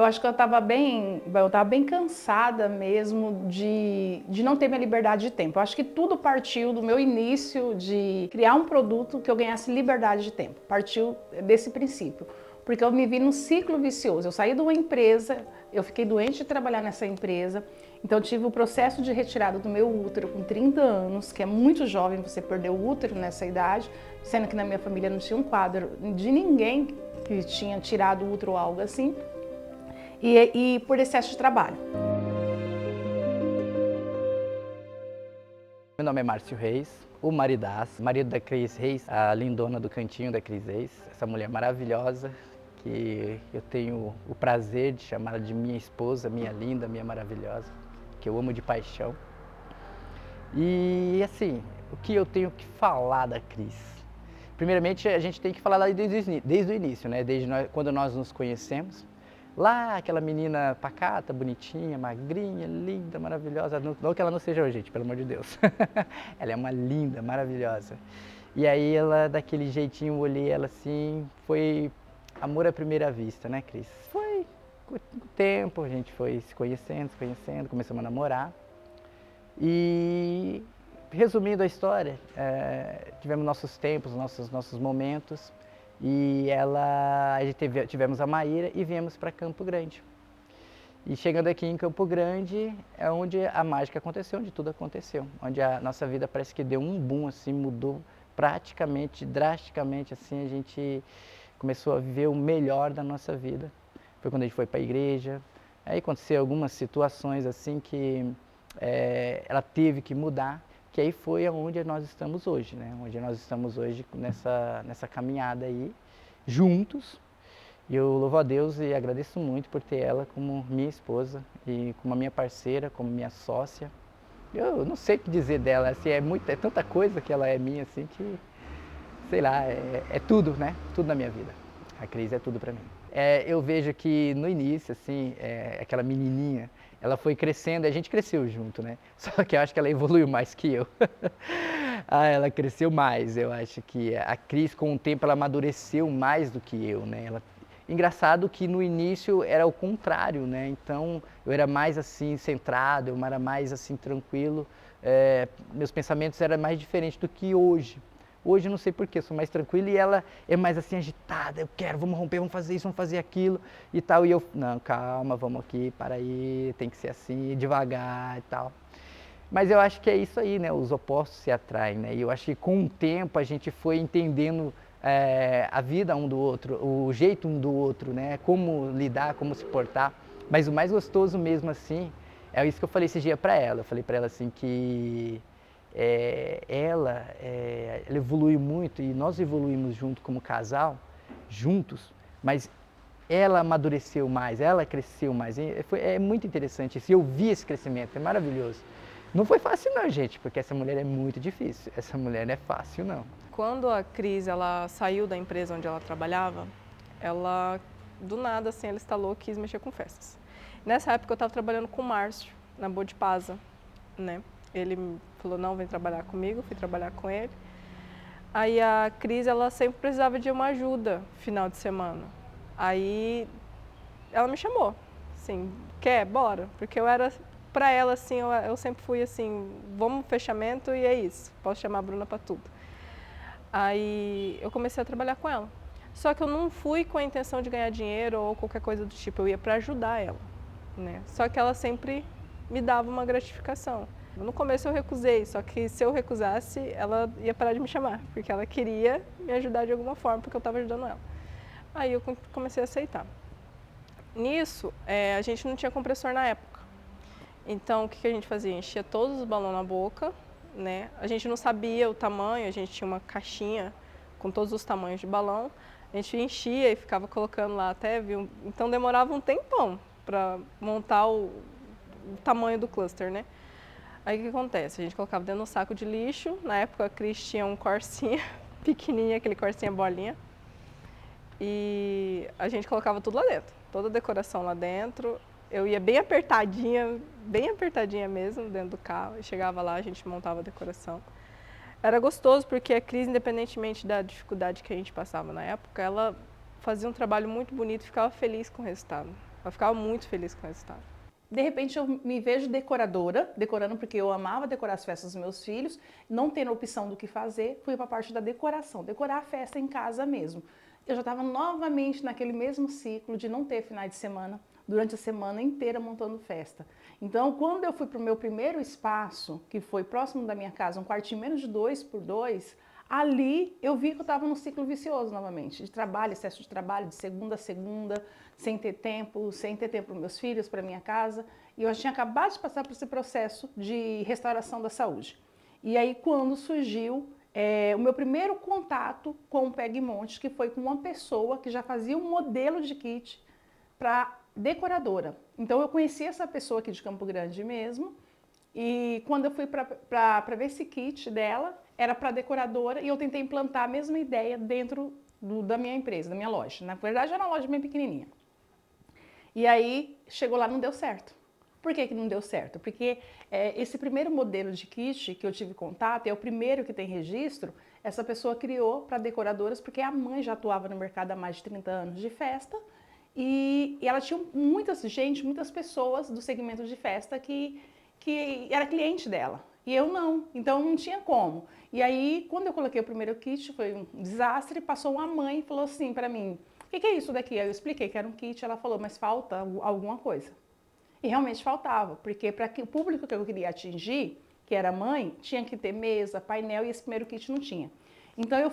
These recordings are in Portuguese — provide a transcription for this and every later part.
Eu acho que eu estava bem cansada mesmo de não ter minha liberdade de tempo. Eu acho que tudo partiu do meu início de criar um produto que eu ganhasse liberdade de tempo. Partiu desse princípio, porque eu me vi num ciclo vicioso. Eu saí de uma empresa, eu fiquei doente de trabalhar nessa empresa, então eu tive o processo de retirada do meu útero com 30 anos, que é muito jovem você perder o útero nessa idade, sendo que na minha família não tinha um quadro de ninguém que tinha tirado o útero ou algo assim. E por excesso de trabalho. Meu nome é Márcio Reis, o maridaço, marido da Cris Reis, a lindona do cantinho da Cris Reis, essa mulher maravilhosa que eu tenho o prazer de chamar de minha esposa, minha linda, minha maravilhosa, que eu amo de paixão. E assim, o que eu tenho que falar da Cris? Primeiramente, a gente tem que falar lá desde o início, né? Quando nós nos conhecemos. Lá, aquela menina pacata, bonitinha, magrinha, linda, maravilhosa. Não que ela não seja hoje, gente, pelo amor de Deus. Ela é uma linda, maravilhosa. E aí ela, daquele jeitinho, eu olhei ela assim, foi amor à primeira vista, né, Cris? Foi com o tempo, a gente foi se conhecendo, começamos a namorar. E resumindo a história, tivemos nossos tempos, nossos momentos. E tivemos a Maíra e viemos para Campo Grande. E chegando aqui em Campo Grande é onde a mágica aconteceu, onde tudo aconteceu. Onde a nossa vida parece que deu um boom, assim, mudou praticamente, drasticamente, assim, a gente começou a viver o melhor da nossa vida. Foi quando a gente foi para a igreja, aí aconteceu algumas situações assim que ela teve que mudar, que aí foi onde nós estamos hoje, né? Onde nós estamos hoje nessa caminhada aí, juntos. E eu louvo a Deus e agradeço muito por ter ela como minha esposa e como a minha parceira, como minha sócia. Eu não sei o que dizer dela, assim, é tanta coisa que ela é minha, assim, que, sei lá, é tudo, né? Tudo na minha vida. A Cris é tudo pra mim. Eu vejo que no início, assim, aquela menininha, ela foi crescendo, a gente cresceu junto, né? Só que eu acho que ela evoluiu mais que eu. Ela cresceu mais, eu acho que a Cris, com o tempo, ela amadureceu mais do que eu, né? Engraçado que no início era o contrário, né? Então eu era mais assim centrado, eu era mais assim tranquilo, meus pensamentos eram mais diferentes do que hoje. Hoje eu não sei porquê, sou mais tranquilo e ela é mais assim agitada, eu quero, vamos romper, vamos fazer isso, vamos fazer aquilo e tal. E eu, não, calma, vamos aqui, para aí, tem que ser assim, devagar e tal. Mas eu acho que é isso aí, né? Os opostos se atraem, né? E eu acho que com o tempo a gente foi entendendo a vida um do outro, o jeito um do outro, né? Como lidar, como se portar. Mas o mais gostoso mesmo assim, é isso que eu falei esse dia para ela. Eu falei para ela assim que ela evolui muito e nós evoluímos junto como casal, juntos, mas ela amadureceu mais, ela cresceu mais. É muito interessante isso. E eu vi esse crescimento, é maravilhoso. Não foi fácil não, gente, porque essa mulher é muito difícil. Essa mulher não é fácil, não. Quando a Cris ela saiu da empresa onde ela trabalhava, ela, do nada, assim, ela instalou, quis mexer com festas. Nessa época eu estava trabalhando com o Márcio, na Bodipasa, né? Ele me falou, não, vem trabalhar comigo, fui trabalhar com ele. Aí a Cris, ela sempre precisava de uma ajuda final de semana. Aí ela me chamou, assim, quer? Bora. Porque eu era, pra ela, assim, eu sempre fui assim, vamos fechamento e é isso, posso chamar a Bruna pra tudo. Aí eu comecei a trabalhar com ela. Só que eu não fui com a intenção de ganhar dinheiro ou qualquer coisa do tipo, eu ia pra ajudar ela, né? Só que ela sempre me dava uma gratificação. No começo eu recusei, só que se eu recusasse, ela ia parar de me chamar, porque ela queria me ajudar de alguma forma, porque eu estava ajudando ela. Aí eu comecei a aceitar. Nisso, a gente não tinha compressor na época. Então, o que a gente fazia? Enchia todos os balões na boca, né? A gente não sabia o tamanho, a gente tinha uma caixinha com todos os tamanhos de balão. A gente enchia e ficava colocando lá até, viu? Então demorava um tempão para montar o tamanho do cluster, né? Aí o que acontece? A gente colocava dentro de um saco de lixo. Na época a Cris tinha um Corsinha pequenininho, aquele Corsinha bolinha. E a gente colocava tudo lá dentro, toda a decoração lá dentro. Eu ia bem apertadinha mesmo dentro do carro. E chegava lá, a gente montava a decoração. Era gostoso porque a Cris, independentemente da dificuldade que a gente passava na época, ela fazia um trabalho muito bonito e ficava feliz com o resultado. Ela ficava muito feliz com o resultado. De repente eu me vejo decoradora, decorando porque eu amava decorar as festas dos meus filhos, não tendo opção do que fazer, fui para a parte da decoração, decorar a festa em casa mesmo. Eu já estava novamente naquele mesmo ciclo de não ter finais de semana, durante a semana inteira montando festa. Então, quando eu fui para o meu primeiro espaço, que foi próximo da minha casa, um quartinho menos de 2 por 2, ali eu vi que eu estava num ciclo vicioso novamente, de trabalho, excesso de trabalho, de segunda a segunda, sem ter tempo para meus filhos, para minha casa. E eu já tinha acabado de passar por esse processo de restauração da saúde. E aí quando surgiu o meu primeiro contato com o Pegmonte, que foi com uma pessoa que já fazia um modelo de kit para decoradora. Então eu conheci essa pessoa aqui de Campo Grande mesmo, e quando eu fui para ver esse kit dela, era para decoradora, e eu tentei implantar a mesma ideia dentro da minha empresa, da minha loja. Na verdade era uma loja bem pequenininha. E aí chegou lá, não deu certo. Por que não deu certo? Porque esse primeiro modelo de kit que eu tive contato, é o primeiro que tem registro, essa pessoa criou para decoradoras, porque a mãe já atuava no mercado há mais de 30 anos de festa, e ela tinha muitas pessoas do segmento de festa que era cliente dela. E eu não, então não tinha como. E aí, quando eu coloquei o primeiro kit, foi um desastre, passou uma mãe e falou assim para mim, o que é isso daqui? Aí eu expliquei que era um kit, ela falou, mas falta alguma coisa. E realmente faltava, porque para o público que eu queria atingir, que era mãe, tinha que ter mesa, painel, e esse primeiro kit não tinha. Então eu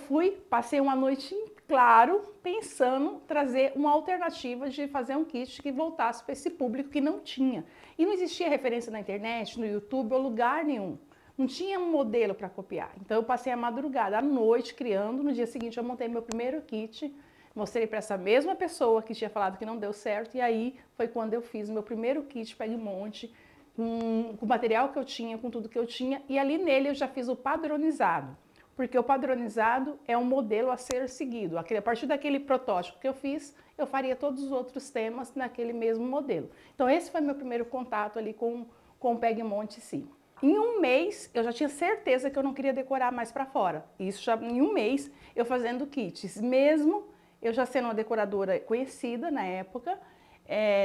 passei uma noite em claro, pensando trazer uma alternativa de fazer um kit que voltasse para esse público que não tinha. E não existia referência na internet, no YouTube ou lugar nenhum. Não tinha um modelo para copiar. Então eu passei a madrugada, à noite, criando. No dia seguinte eu montei meu primeiro kit, mostrei para essa mesma pessoa que tinha falado que não deu certo, e aí foi quando eu fiz o meu primeiro kit Pegmonte, com o material que eu tinha, com tudo que eu tinha, e ali nele eu já fiz o padronizado, porque o padronizado é um modelo a ser seguido. A partir daquele protótipo que eu fiz, eu faria todos os outros temas naquele mesmo modelo. Então esse foi meu primeiro contato ali com o Pegmonte em si. Em um mês, eu já tinha certeza que eu não queria decorar mais para fora. Isso já em um mês, eu fazendo kits, mesmo eu já sendo uma decoradora conhecida na época,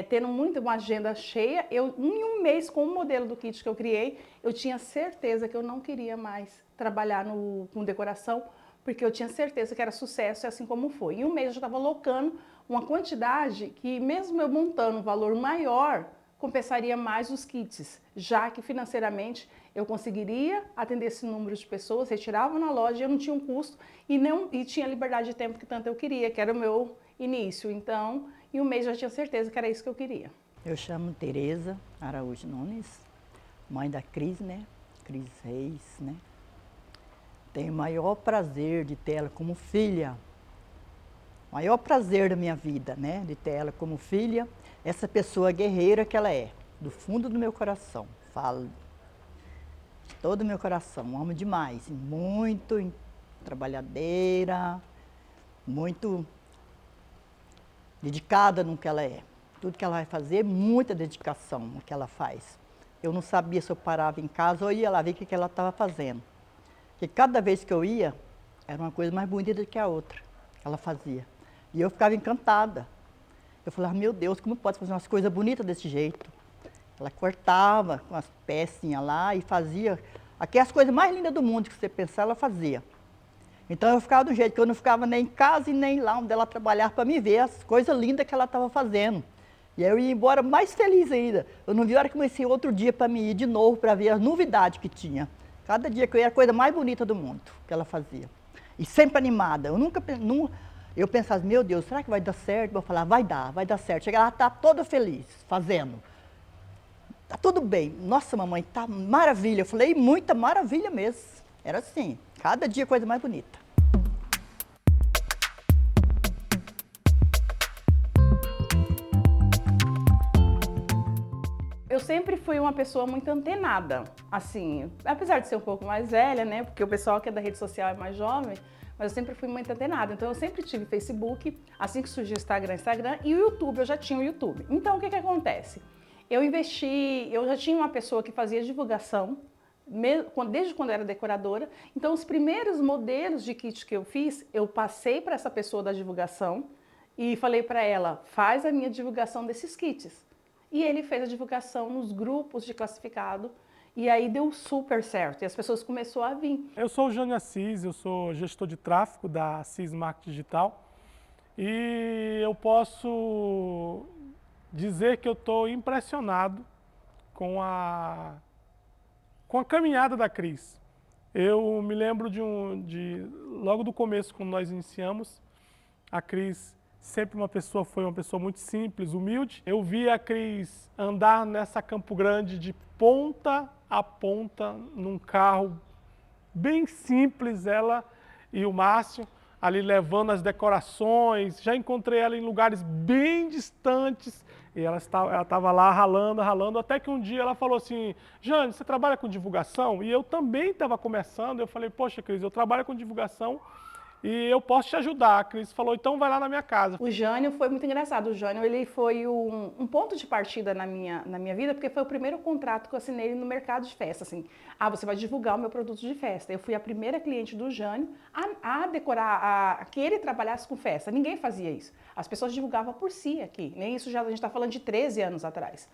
tendo uma agenda cheia, em um mês, com o modelo do kit que eu criei, eu tinha certeza que eu não queria mais trabalhar com decoração, porque eu tinha certeza que era sucesso, e assim como foi. Em um mês eu já estava alocando uma quantidade que, mesmo eu montando um valor maior, compensaria mais os kits, já que financeiramente eu conseguiria atender esse número de pessoas, retirava na loja, eu não tinha um custo e tinha liberdade de tempo que tanto eu queria, que era o meu início. Então, em um mês eu já tinha certeza que era isso que eu queria. Eu chamo Tereza Araújo Nunes, mãe da Cris, né? Cris Reis, né? Tenho o maior prazer de ter ela como filha. O maior prazer da minha vida, né? De ter ela como filha. Essa pessoa guerreira que ela é, do fundo do meu coração. Falo de todo o meu coração, amo demais. Muito trabalhadeira, muito dedicada no que ela é. Tudo que ela vai fazer, muita dedicação no que ela faz. Eu não sabia se eu parava em casa ou ia lá ver o que ela estava fazendo. Porque cada vez que eu ia, era uma coisa mais bonita do que a outra que ela fazia. E eu ficava encantada. Eu falava, meu Deus, como pode fazer umas coisas bonitas desse jeito? Ela cortava com as pecinhas lá e fazia aquelas coisas mais lindas do mundo que você pensar, ela fazia. Então eu ficava do jeito que eu não ficava nem em casa e nem lá onde ela trabalhava para me ver as coisas lindas que ela estava fazendo. E aí eu ia embora mais feliz ainda. Eu não vi a hora que comecei outro dia para me ir de novo para ver as novidades que tinha. Cada dia que eu ia, era a coisa mais bonita do mundo que ela fazia. E sempre animada. Eu pensava, meu Deus, será que vai dar certo? Eu falava, vai dar certo. Chega lá, ela está toda feliz, fazendo. Tá tudo bem. Nossa, mamãe, tá maravilha. Eu falei, muita maravilha mesmo. Era assim, cada dia coisa mais bonita. Eu sempre fui uma pessoa muito antenada, assim, apesar de ser um pouco mais velha, né, porque o pessoal que é da rede social é mais jovem, mas eu sempre fui muito antenada. Então eu sempre tive Facebook, assim que surgiu o Instagram, e o YouTube, eu já tinha o YouTube. Então o que acontece? Eu já tinha uma pessoa que fazia divulgação, desde quando eu era decoradora. Então os primeiros modelos de kit que eu fiz, eu passei para essa pessoa da divulgação, e falei para ela, faz a minha divulgação desses kits. E ele fez a divulgação nos grupos de classificado e aí deu super certo e as pessoas começaram a vir. Eu sou o Jânio Assis, eu sou gestor de tráfego da Assis Marketing Digital e eu posso dizer que eu estou impressionado com a caminhada da Cris. Eu me lembro logo do começo, quando nós iniciamos, a Cris sempre foi uma pessoa muito simples, humilde. Eu vi a Cris andar nessa Campo Grande de ponta a ponta, num carro bem simples, ela e o Márcio, ali levando as decorações. Já encontrei ela em lugares bem distantes e ela estava lá ralando, até que um dia ela falou assim, Jane, você trabalha com divulgação? E eu também estava começando, eu falei, poxa, Cris, eu trabalho com divulgação e eu posso te ajudar. A Cris falou, então vai lá na minha casa. O Jânio foi muito engraçado. O Jânio, ele foi um ponto de partida na minha vida, porque foi o primeiro contrato que eu assinei no mercado de festa. Assim, você vai divulgar o meu produto de festa. Eu fui a primeira cliente do Jânio a decorar, a que ele trabalhasse com festa. Ninguém fazia isso. As pessoas divulgavam por si aqui. Nem isso já a gente está falando de 13 anos atrás.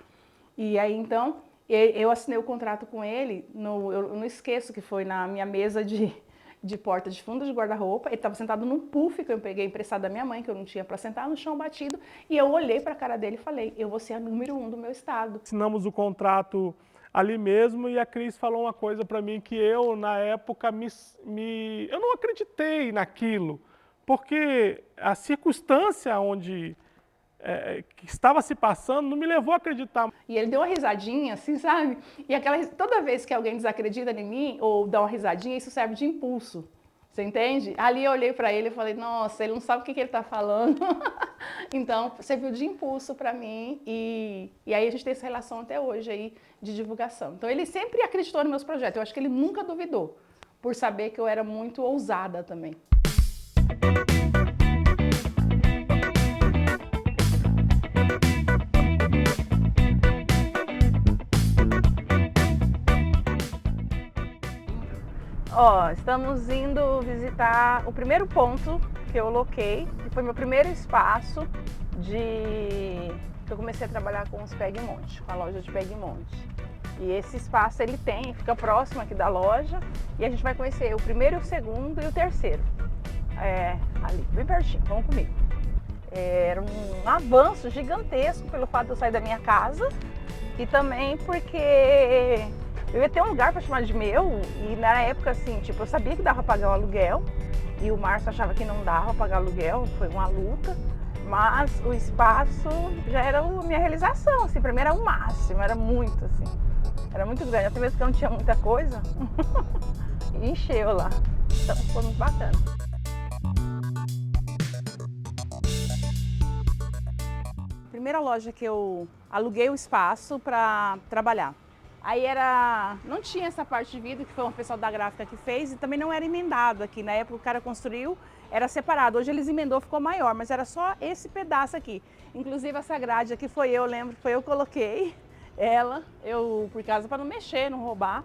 E aí, então, eu assinei o contrato com ele, eu não esqueço que foi na minha mesa de porta de fundo de guarda-roupa, ele estava sentado num puff que eu peguei emprestado da minha mãe, que eu não tinha para sentar, no chão batido, e eu olhei para a cara dele e falei, eu vou ser a número 1 do meu estado. Assinamos o contrato ali mesmo e a Cris falou uma coisa para mim que eu, na época, eu não acreditei naquilo, porque a circunstância que estava se passando não me levou a acreditar. E ele deu uma risadinha, assim, sabe? E toda vez que alguém desacredita em mim ou dá uma risadinha, isso serve de impulso. Você entende? Ali eu olhei para ele e falei, nossa, ele não sabe o que ele está falando. Então, serviu de impulso para mim e aí a gente tem essa relação até hoje aí de divulgação. Então, ele sempre acreditou nos meus projetos. Eu acho que ele nunca duvidou, por saber que eu era muito ousada também. Estamos indo visitar o primeiro ponto que eu loquei, que foi meu primeiro espaço que eu comecei a trabalhar com os Pegmonte, com a loja de Pegmonte. E esse espaço ele fica próximo aqui da loja e a gente vai conhecer o primeiro, o segundo e o terceiro. Ali, bem pertinho, vamos comigo. Era um avanço gigantesco pelo fato de eu sair da minha casa e também porque eu ia ter um lugar para chamar de meu e na época, assim, tipo, eu sabia que dava para pagar o aluguel e o Márcio achava que não dava para pagar aluguel, foi uma luta, mas o espaço já era a minha realização, assim, para mim era o máximo, era muito, assim, era muito grande, até mesmo que eu não tinha muita coisa, e encheu lá, então foi muito bacana. Primeira loja que eu aluguei o espaço para trabalhar. Aí não tinha essa parte de vidro, que foi uma pessoal da gráfica que fez, e também não era emendado aqui. Na época o cara construiu, era separado. Hoje eles emendou, ficou maior, mas era só esse pedaço aqui. Inclusive essa grade aqui eu lembro, foi eu que coloquei ela, por casa para não mexer, não roubar.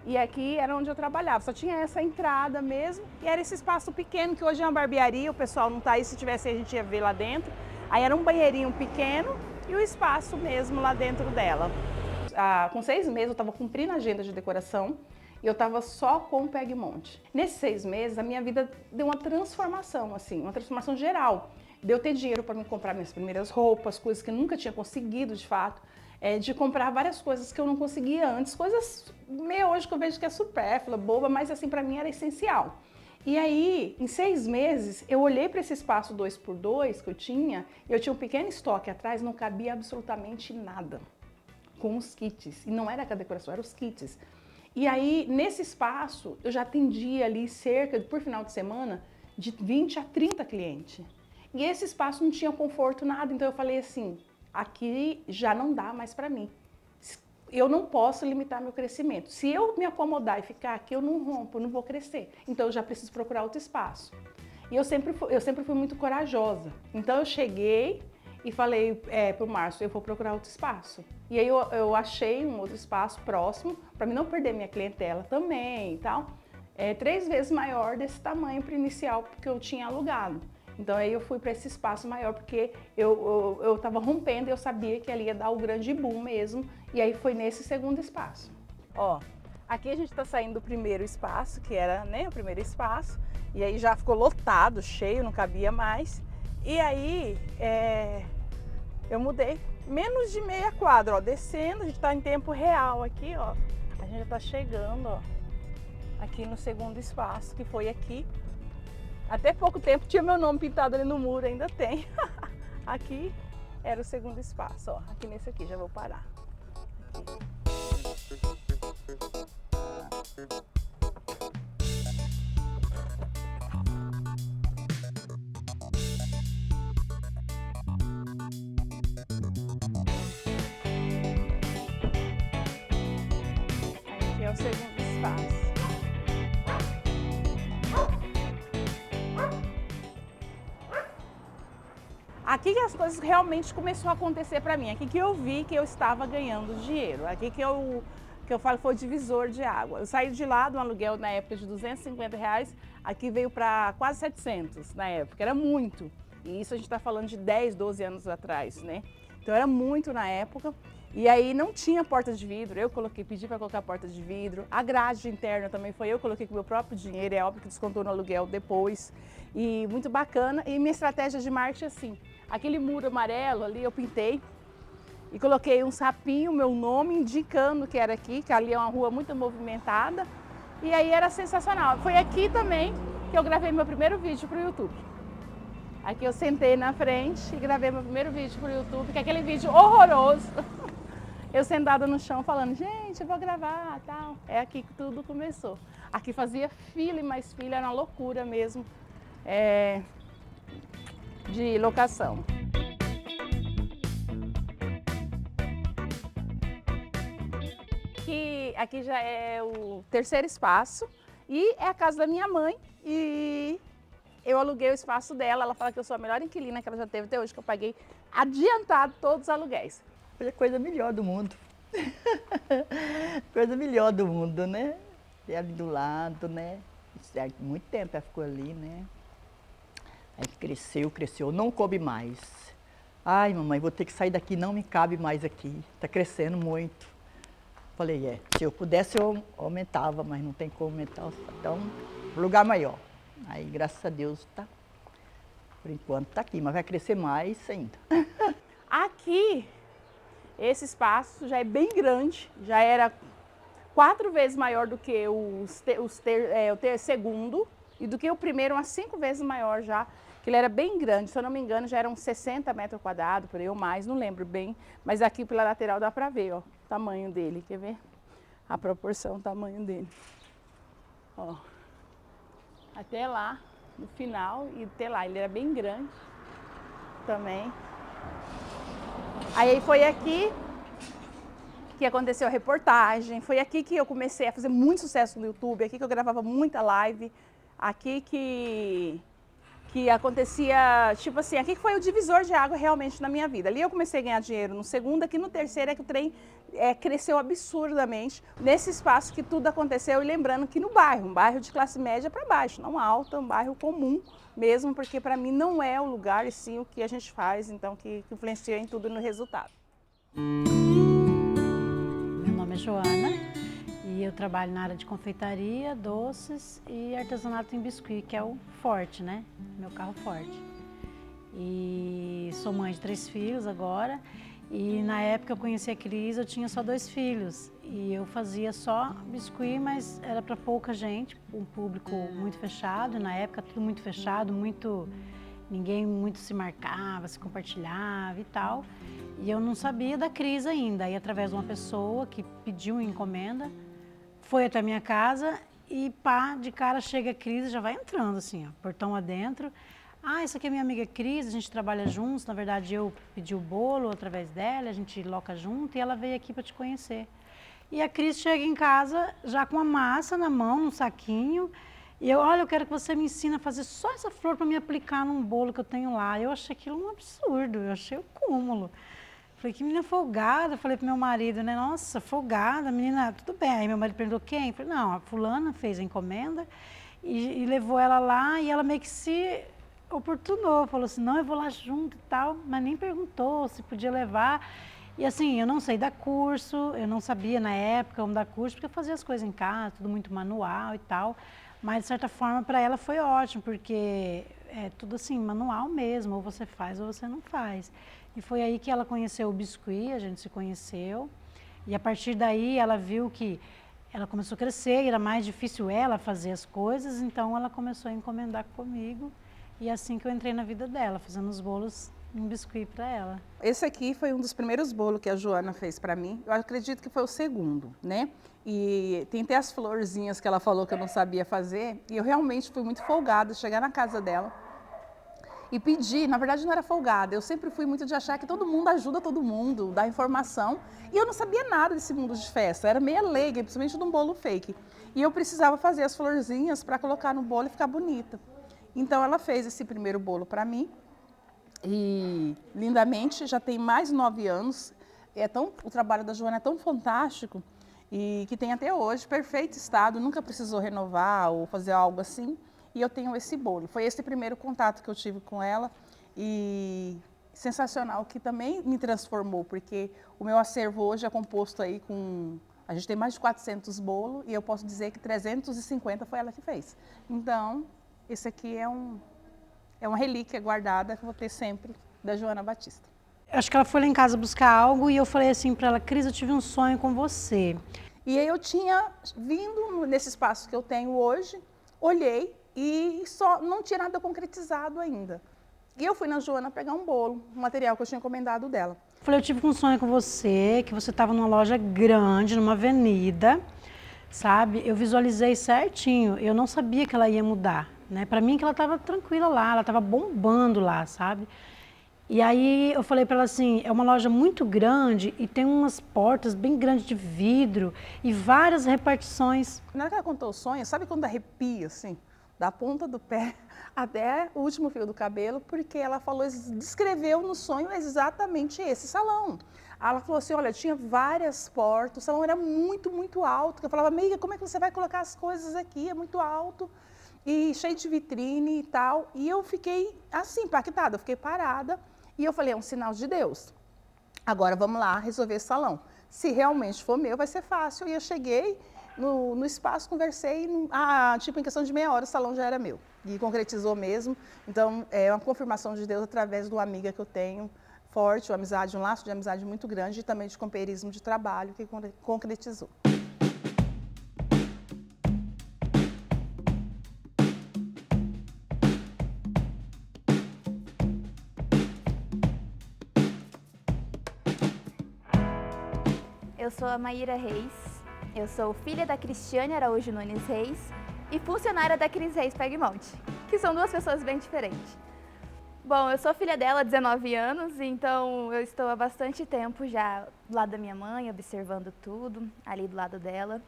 E aqui era onde eu trabalhava, só tinha essa entrada mesmo, e era esse espaço pequeno, que hoje é uma barbearia, o pessoal não tá aí, se tivesse a gente ia ver lá dentro. Aí era um banheirinho pequeno e o espaço mesmo lá dentro dela. Com 6 meses eu estava cumprindo a agenda de decoração e eu estava só com o Pegmonte. Nesses 6 meses a minha vida deu uma transformação, assim, uma transformação geral. De eu ter dinheiro para me comprar minhas primeiras roupas, coisas que eu nunca tinha conseguido de fato, de comprar várias coisas que eu não conseguia antes, coisas meio hoje que eu vejo que é supérflua, boba, mas assim para mim era essencial. E aí, em 6 meses, eu olhei para esse espaço 2x2 que eu tinha um pequeno estoque atrás, não cabia absolutamente nada com os kits, e não era a decoração, eram os kits. E aí, nesse espaço, eu já atendia ali por final de semana, de 20 a 30 clientes. E esse espaço não tinha conforto, nada, então eu falei assim, aqui já não dá mais para mim. Eu não posso limitar meu crescimento. Se eu me acomodar e ficar aqui, eu não rompo, eu não vou crescer. Então eu já preciso procurar outro espaço. E eu sempre fui muito corajosa. Então eu cheguei e falei para o Márcio, eu vou procurar outro espaço. E aí eu achei um outro espaço próximo, para mim não perder minha clientela também e tal. 3 vezes maior desse tamanho para o inicial que eu tinha alugado. Então aí eu fui para esse espaço maior, porque eu estava rompendo e eu sabia que ali ia dar o grande boom mesmo. E aí foi nesse segundo espaço. Ó, aqui a gente está saindo do primeiro espaço, que era, né, o primeiro espaço. E aí já ficou lotado, cheio, não cabia mais. E aí eu mudei menos de meia quadra, ó, descendo, a gente está em tempo real aqui, ó. A gente já está chegando, ó, aqui no segundo espaço, que foi aqui. Até pouco tempo tinha meu nome pintado ali no muro, ainda tem. Aqui era o segundo espaço, ó. Aqui nesse aqui, já vou parar. Aqui é o segundo espaço. Aqui que as coisas realmente começaram a acontecer para mim, aqui que eu vi que eu estava ganhando dinheiro, aqui que eu falo foi o divisor de água. Eu saí de lá, de um aluguel na época de R$250, aqui veio para quase 700 na época, era muito. E isso a gente está falando de 10, 12 anos atrás, né? Então era muito na época. E aí não tinha porta de vidro, eu pedi para colocar porta de vidro. A grade interna também foi eu coloquei com o meu próprio dinheiro, é óbvio que descontou no aluguel depois. E muito bacana. E minha estratégia de marketing é assim, aquele muro amarelo ali eu pintei e coloquei um sapinho, meu nome, indicando que era aqui, que ali é uma rua muito movimentada. E aí era sensacional. Foi aqui também que eu gravei meu primeiro vídeo para o YouTube. Aqui eu sentei na frente e gravei meu primeiro vídeo para o YouTube, que é aquele vídeo horroroso. Eu sentada no chão falando, gente, eu vou gravar, tal. É aqui que tudo começou. Aqui fazia fila e mais fila, era uma loucura mesmo de locação. Aqui já é o terceiro espaço e é a casa da minha mãe e eu aluguei o espaço dela. Ela fala que eu sou a melhor inquilina que ela já teve até hoje, que eu paguei adiantado todos os aluguéis. Foi a coisa melhor do mundo. Coisa melhor do mundo, né? E ali do lado, né? Muito tempo ela ficou ali, né? Aí cresceu, não coube mais. Ai, mamãe, vou ter que sair daqui, não me cabe mais aqui. Tá crescendo muito. Falei, se eu pudesse eu aumentava, mas não tem como aumentar. Então, lugar maior. Aí, graças a Deus, tá. Por enquanto tá aqui, mas vai crescer mais ainda. Aqui, esse espaço já é bem grande, já era 4 vezes maior do que o segundo e do que o primeiro, umas 5 vezes maior já, que ele era bem grande, se eu não me engano já eram 60 metros quadrados, por aí ou mais, não lembro bem, mas aqui pela lateral dá pra ver, ó, o tamanho dele, quer ver? A proporção, o tamanho dele. Ó, até lá, no final, e até lá, ele era bem grande também. Aí foi aqui que aconteceu a reportagem, foi aqui que eu comecei a fazer muito sucesso no YouTube, aqui que eu gravava muita live, aqui que acontecia, tipo assim, aqui que foi o divisor de água realmente na minha vida. Ali eu comecei a ganhar dinheiro no segundo, aqui no terceiro é que o trem cresceu absurdamente. Nesse espaço que tudo aconteceu, e lembrando que no bairro, um bairro de classe média para baixo, não alta, um bairro comum mesmo, porque para mim não é o lugar e sim o que a gente faz, então que influencia em tudo no resultado. Meu nome é Joana e eu trabalho na área de confeitaria, doces e artesanato em biscuit, que é o forte, né? Meu carro forte. E sou mãe de 3 filhos agora e na época eu conheci a Cris, eu tinha só 2 filhos e eu fazia só biscuit, mas era para pouca gente, um público muito fechado, na época tudo muito fechado, ninguém muito se marcava, se compartilhava e tal. E eu não sabia da Cris ainda, aí através de uma pessoa que pediu uma encomenda, foi até a minha casa e pá, de cara chega a Cris e já vai entrando assim, ó, portão adentro. Ah, essa aqui é minha amiga Cris, a gente trabalha juntos, na verdade eu pedi o bolo através dela, a gente loca junto e ela veio aqui para te conhecer. E a Cris chega em casa já com a massa na mão, num saquinho, e olha, eu quero que você me ensine a fazer só essa flor para me aplicar num bolo que eu tenho lá. Eu achei aquilo um absurdo, eu achei o cúmulo. Falei, que menina folgada, falei pro meu marido, né? Nossa, folgada, menina, tudo bem. Aí meu marido perguntou quem? Falei, não, a fulana fez a encomenda e levou ela lá e ela meio que se oportunou, falou assim, não, eu vou lá junto e tal, mas nem perguntou se podia levar. E assim, eu não sei dar curso, eu não sabia na época como dar curso, porque eu fazia as coisas em casa, tudo muito manual e tal. Mas, de certa forma, para ela foi ótimo, porque é tudo assim, manual mesmo, ou você faz ou você não faz. E foi aí que ela conheceu o biscuit, a gente se conheceu. E a partir daí ela viu que ela começou a crescer, e era mais difícil ela fazer as coisas, então ela começou a encomendar comigo. E é assim que eu entrei na vida dela, fazendo os bolos em biscuit para ela. Esse aqui foi um dos primeiros bolos que a Joana fez para mim. Eu acredito que foi o segundo, né? E tem até as florzinhas que ela falou que eu não sabia fazer. E eu realmente fui muito folgada, chegar na casa dela e pedir. Na verdade, não era folgada. Eu sempre fui muito de achar que todo mundo ajuda todo mundo, dá informação. E eu não sabia nada desse mundo de festa. Era meia leiga, principalmente de um bolo fake. E eu precisava fazer as florzinhas para colocar no bolo e ficar bonita. Então, ela fez esse primeiro bolo para mim. E lindamente, já tem mais de 9 anos. O trabalho da Joana é tão fantástico e que tem até hoje perfeito estado, nunca precisou renovar ou fazer algo assim. E eu tenho esse bolo. Foi esse primeiro contato que eu tive com ela e sensacional, que também me transformou, porque o meu acervo hoje é composto aí com... A gente tem mais de 400 bolos e eu posso dizer que 350 foi ela que fez. Então, esse aqui é uma relíquia guardada que eu vou ter sempre da Joana Batista. Acho que ela foi lá em casa buscar algo e eu falei assim para ela, Cris, eu tive um sonho com você. E aí eu tinha vindo nesse espaço que eu tenho hoje, olhei e só não tinha nada concretizado ainda. E eu fui na Joana pegar um bolo, um material que eu tinha encomendado dela. Falei, eu tive um sonho com você, que você estava numa loja grande, numa avenida, sabe? Eu visualizei certinho, eu não sabia que ela ia mudar, né? Para mim que ela estava tranquila lá, ela estava bombando lá, sabe? E aí eu falei para ela assim, é uma loja muito grande e tem umas portas bem grandes de vidro e várias repartições. Na hora que ela contou o sonho, sabe quando arrepia, assim, da ponta do pé até o último fio do cabelo, porque ela falou, descreveu no sonho exatamente esse salão. Ela falou assim, olha, tinha várias portas, o salão era muito, muito alto. Eu falava, amiga, como é que você vai colocar as coisas aqui? É muito alto. E cheio de vitrine e tal. E eu fiquei assim, impactada, eu fiquei parada. E eu falei, é um sinal de Deus. Agora vamos lá resolver esse salão. Se realmente for meu, vai ser fácil. E eu cheguei no espaço, conversei, tipo, em questão de meia hora o salão já era meu. E concretizou mesmo. Então, é uma confirmação de Deus através de uma amiga que eu tenho, forte, uma amizade, um laço de amizade muito grande e também de companheirismo de trabalho que concretizou. Eu sou a Maíra Reis, eu sou filha da Cristiane Araújo Nunes Reis e funcionária da Cris Reis Pegmonte, que são duas pessoas bem diferentes. Bom, eu sou filha dela há 19 anos, então eu estou há bastante tempo já do lado da minha mãe, observando tudo, ali do lado dela.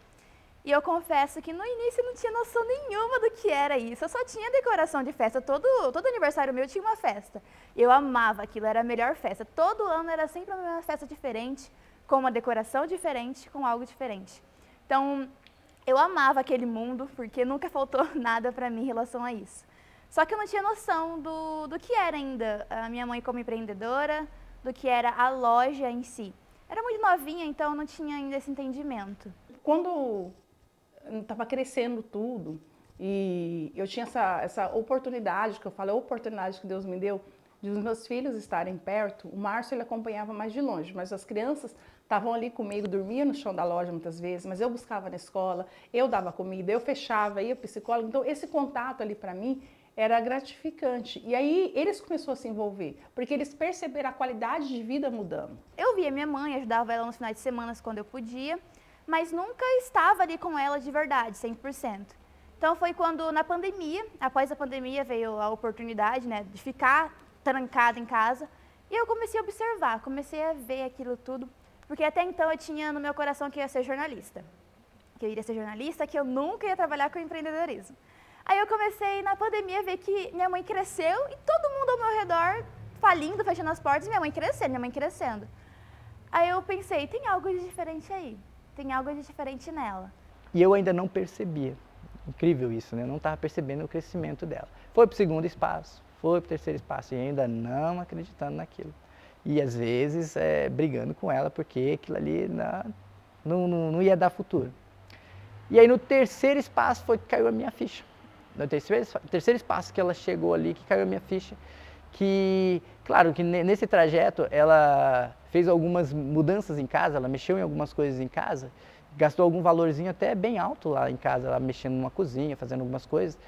E eu confesso que no início eu não tinha noção nenhuma do que era isso, eu só tinha decoração de festa, todo aniversário meu tinha uma festa. Eu amava aquilo, era a melhor festa, todo ano era sempre uma festa diferente, com uma decoração diferente, com algo diferente. Então, eu amava aquele mundo, porque nunca faltou nada para mim em relação a isso. Só que eu não tinha noção do que era ainda a minha mãe como empreendedora, do que era a loja em si. Era muito novinha, então eu não tinha ainda esse entendimento. Quando estava crescendo tudo, e eu tinha essa oportunidade, que eu falo, a oportunidade que Deus me deu, de os meus filhos estarem perto. O Márcio ele acompanhava mais de longe, mas as crianças estavam ali comigo, dormiam no chão da loja muitas vezes, mas eu buscava na escola, eu dava comida, eu fechava, ia psicólogo. Então esse contato ali para mim era gratificante. E aí eles começaram a se envolver, porque eles perceberam a qualidade de vida mudando. Eu via minha mãe, ajudava ela nos finais de semana quando eu podia, mas nunca estava ali com ela de verdade, 100%. Então foi quando na pandemia, após a pandemia veio a oportunidade, né, de ficar trancada em casa, e eu comecei a observar, comecei a ver aquilo tudo, porque até então eu tinha no meu coração que eu ia ser jornalista, que eu iria ser jornalista, que eu nunca ia trabalhar com empreendedorismo. Aí eu comecei na pandemia a ver que minha mãe cresceu e todo mundo ao meu redor falindo, fechando as portas, e minha mãe crescendo. Aí eu pensei, tem algo de diferente aí, tem algo de diferente nela. E eu ainda não percebia. Incrível isso, né? Eu não estava percebendo o crescimento dela. Foi para o segundo espaço, foi para o terceiro espaço e ainda não acreditando naquilo. E às vezes brigando com ela porque aquilo ali não ia dar futuro. E aí no terceiro espaço foi que caiu a minha ficha. No terceiro espaço que ela chegou ali, que caiu a minha ficha, que, claro, que nesse trajeto ela fez algumas mudanças em casa, ela mexeu em algumas coisas em casa, gastou algum valorzinho até bem alto lá em casa, ela mexendo numa cozinha, fazendo algumas coisas.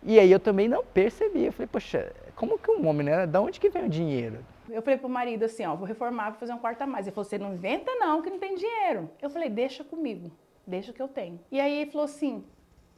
E aí eu também não percebi, eu falei, poxa, como que um homem, né? Da onde que vem o dinheiro? Eu falei pro marido assim, ó, vou reformar, vou fazer um quarto a mais. Ele falou, você não inventa não, que não tem dinheiro. Eu falei, deixa comigo, deixa que eu tenho. E aí ele falou assim,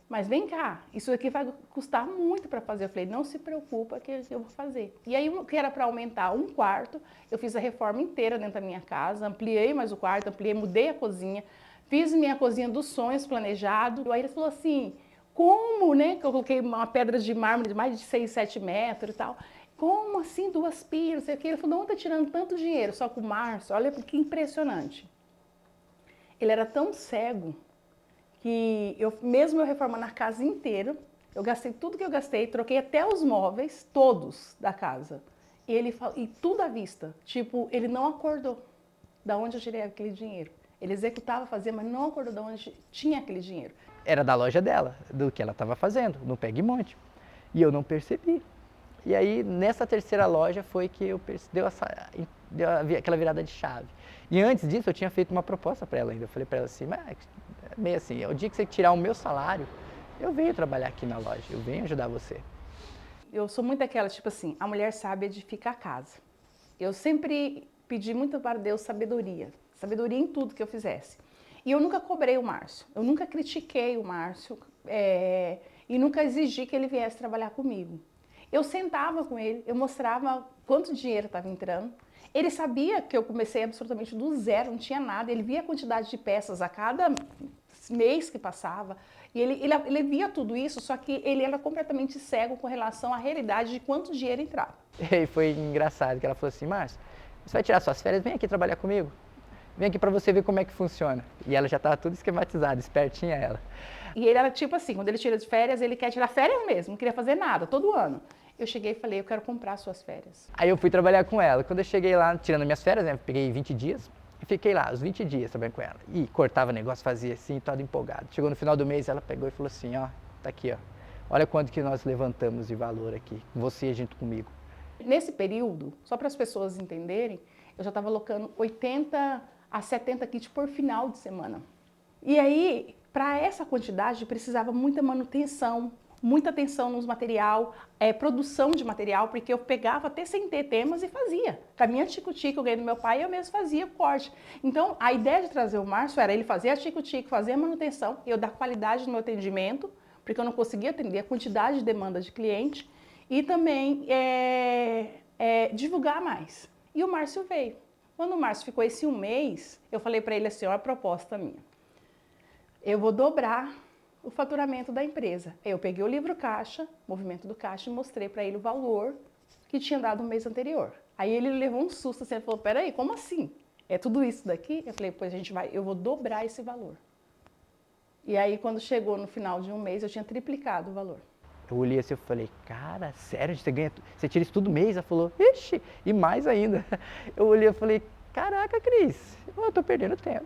mas vem cá, isso aqui vai custar muito para fazer. Eu falei, não se preocupa que eu vou fazer. E aí, que era para aumentar um quarto, eu fiz a reforma inteira dentro da minha casa, ampliei mais o quarto, mudei a cozinha, fiz minha cozinha dos sonhos planejado. Aí ele falou assim, como, né, que eu coloquei uma pedra de mármore de mais de 6, 7 metros e tal. Como assim 2 pias? Ele falou, não, tá tirando tanto dinheiro. Só que o Márcio, olha que impressionante. Ele era tão cego que mesmo eu reformando a casa inteira, eu gastei tudo que eu gastei, troquei até os móveis, todos da casa. E tudo à vista. Tipo, ele não acordou da onde eu tirei aquele dinheiro. Ele executava, fazia, mas não acordou de onde tinha aquele dinheiro. Era da loja dela, do que ela estava fazendo, no Pega e Monte. E eu não percebi. E aí, nessa terceira loja, foi que deu aquela virada de chave. E antes disso, eu tinha feito uma proposta para ela ainda. Eu falei para ela assim, mas meio assim, o dia que você tirar o meu salário, eu venho trabalhar aqui na loja, eu venho ajudar você. Eu sou muito aquela, tipo assim, a mulher sabe edificar a casa. Eu sempre pedi muito para Deus sabedoria em tudo que eu fizesse. E eu nunca cobrei o Márcio, eu nunca critiquei o Márcio e nunca exigi que ele viesse trabalhar comigo. Eu sentava com ele, eu mostrava quanto dinheiro estava entrando. Ele sabia que eu comecei absolutamente do zero, não tinha nada. Ele via a quantidade de peças a cada mês que passava. E ele via tudo isso, só que ele era completamente cego com relação à realidade de quanto dinheiro entrava. E foi engraçado que ela falou assim, Márcio, você vai tirar suas férias? Vem aqui trabalhar comigo. Vem aqui para você ver como é que funciona. E ela já estava tudo esquematizada, espertinha ela. E ele era tipo assim, quando ele tira de férias, ele quer tirar férias mesmo, não queria fazer nada, todo ano. Eu cheguei e falei, eu quero comprar suas férias. Aí eu fui trabalhar com ela. Quando eu cheguei lá, tirando minhas férias, né, peguei 20 dias e fiquei lá, os 20 dias trabalhando com ela. E cortava negócio, fazia assim, todo empolgado. Chegou no final do mês, ela pegou e falou assim, ó, tá aqui, ó. Olha quanto que nós levantamos de valor aqui, você junto comigo. Nesse período, só para as pessoas entenderem, eu já estava alocando 80 a 70 kits por final de semana. E aí, para essa quantidade, precisava muita manutenção, muita atenção nos material, produção de material, porque eu pegava até sem ter temas e fazia. Com a minha tico-tico, eu ganhei do meu pai, eu mesmo fazia o corte. Então, a ideia de trazer o Márcio era ele fazer a tico-tico, fazer a manutenção, eu dar qualidade no meu atendimento, porque eu não conseguia atender a quantidade de demanda de cliente, e também divulgar mais. E o Márcio veio. Quando o Márcio ficou esse 1 mês, eu falei para ele assim, ó, a proposta minha. Eu vou dobrar o faturamento da empresa. Eu peguei o livro caixa, movimento do caixa, e mostrei para ele o valor que tinha dado no mês anterior. Aí ele levou um susto, assim, ele falou, peraí, como assim? É tudo isso daqui? Eu falei, pois eu vou dobrar esse valor. E aí quando chegou no final de 1 mês, eu tinha triplicado o valor. Eu olhei assim e falei, cara, sério, você tira isso tudo mês? Ela falou, ixi, e mais ainda. Eu olhei e falei, caraca, Cris, eu tô perdendo tempo.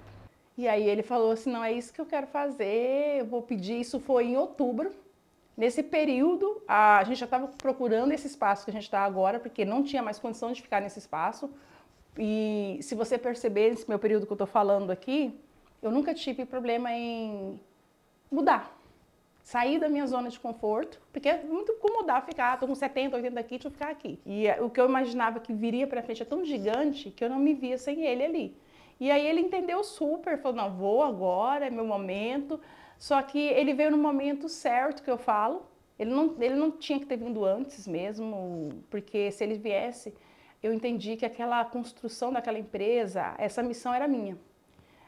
E aí ele falou assim, não, é isso que eu quero fazer, eu vou pedir, isso foi em outubro. Nesse período, a gente já estava procurando esse espaço que a gente está agora, porque não tinha mais condição de ficar nesse espaço. E se você perceber, nesse meu período que eu estou falando aqui, eu nunca tive problema em mudar. Sair da minha zona de conforto, porque é muito incomodar ficar, estou com 70, 80 kits, vou ficar aqui. E o que eu imaginava que viria para frente é tão gigante que eu não me via sem ele ali. E aí ele entendeu super, falou, não, vou agora, é meu momento. Só que ele veio no momento certo que eu falo. Ele não tinha que ter vindo antes mesmo, porque se ele viesse, eu entendi que aquela construção daquela empresa, essa missão era minha.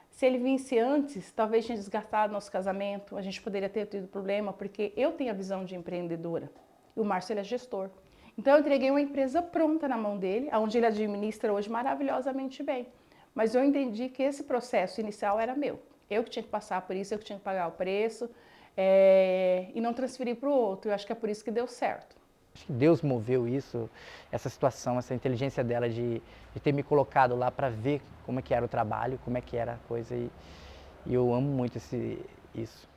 Se ele vinsse antes, talvez tinha desgastado nosso casamento, a gente poderia ter tido problema, porque eu tenho a visão de empreendedora e o Márcio ele é gestor. Então eu entreguei uma empresa pronta na mão dele, onde ele administra hoje maravilhosamente bem. Mas eu entendi que esse processo inicial era meu. Eu que tinha que passar por isso, eu que tinha que pagar o preço e não transferir para o outro. Eu acho que é por isso que deu certo. Acho que Deus moveu isso, essa situação, essa inteligência dela de ter me colocado lá para ver como é que era o trabalho, como é que era a coisa, e eu amo muito isso.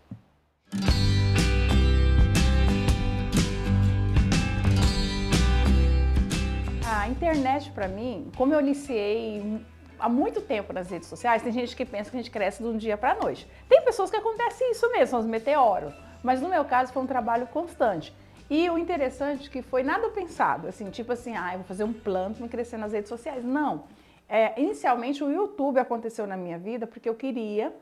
A internet, para mim, como eu iniciei há muito tempo nas redes sociais, tem gente que pensa que a gente cresce de um dia para a noite. Tem pessoas que acontece isso mesmo, são os meteoros, mas no meu caso foi um trabalho constante. E o interessante é que foi nada pensado, assim, tipo assim, eu vou fazer um plano para me crescer nas redes sociais. Não. Inicialmente o YouTube aconteceu na minha vida porque eu queria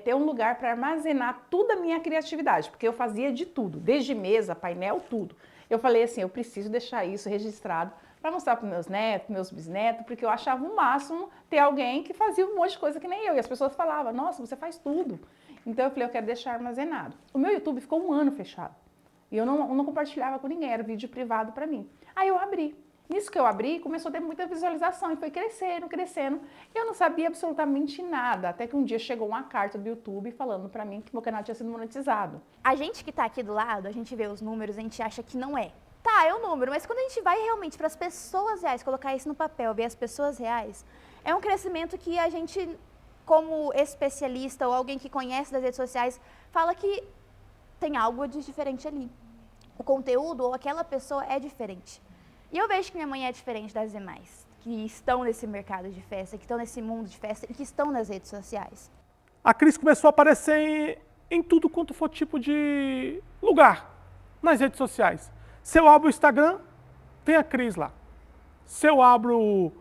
ter um lugar para armazenar toda a minha criatividade, porque eu fazia de tudo, desde mesa, painel, tudo. Eu falei assim, eu preciso deixar isso registrado para mostrar para meus netos, meus bisnetos, porque eu achava o máximo ter alguém que fazia um monte de coisa que nem eu. E as pessoas falavam, nossa, você faz tudo. Então eu falei, eu quero deixar armazenado. O meu YouTube ficou 1 ano fechado. E eu não compartilhava com ninguém, era vídeo privado para mim. Aí eu abri. Nisso que eu abri, começou a ter muita visualização e foi crescendo, crescendo. E eu não sabia absolutamente nada, até que um dia chegou uma carta do YouTube falando para mim que meu canal tinha sido monetizado. A gente que tá aqui do lado, a gente vê os números, a gente acha que não é. Tá, é um número, mas quando a gente vai realmente para as pessoas reais, colocar isso no papel, ver as pessoas reais, é um crescimento que a gente, como especialista ou alguém que conhece das redes sociais, fala que tem algo de diferente ali. O conteúdo ou aquela pessoa é diferente. E eu vejo que minha mãe é diferente das demais, que estão nesse mercado de festa, que estão nesse mundo de festa e que estão nas redes sociais. A Cris começou a aparecer em tudo quanto for tipo de lugar, nas redes sociais. Se eu abro o Instagram, tem a Cris lá. Se eu abro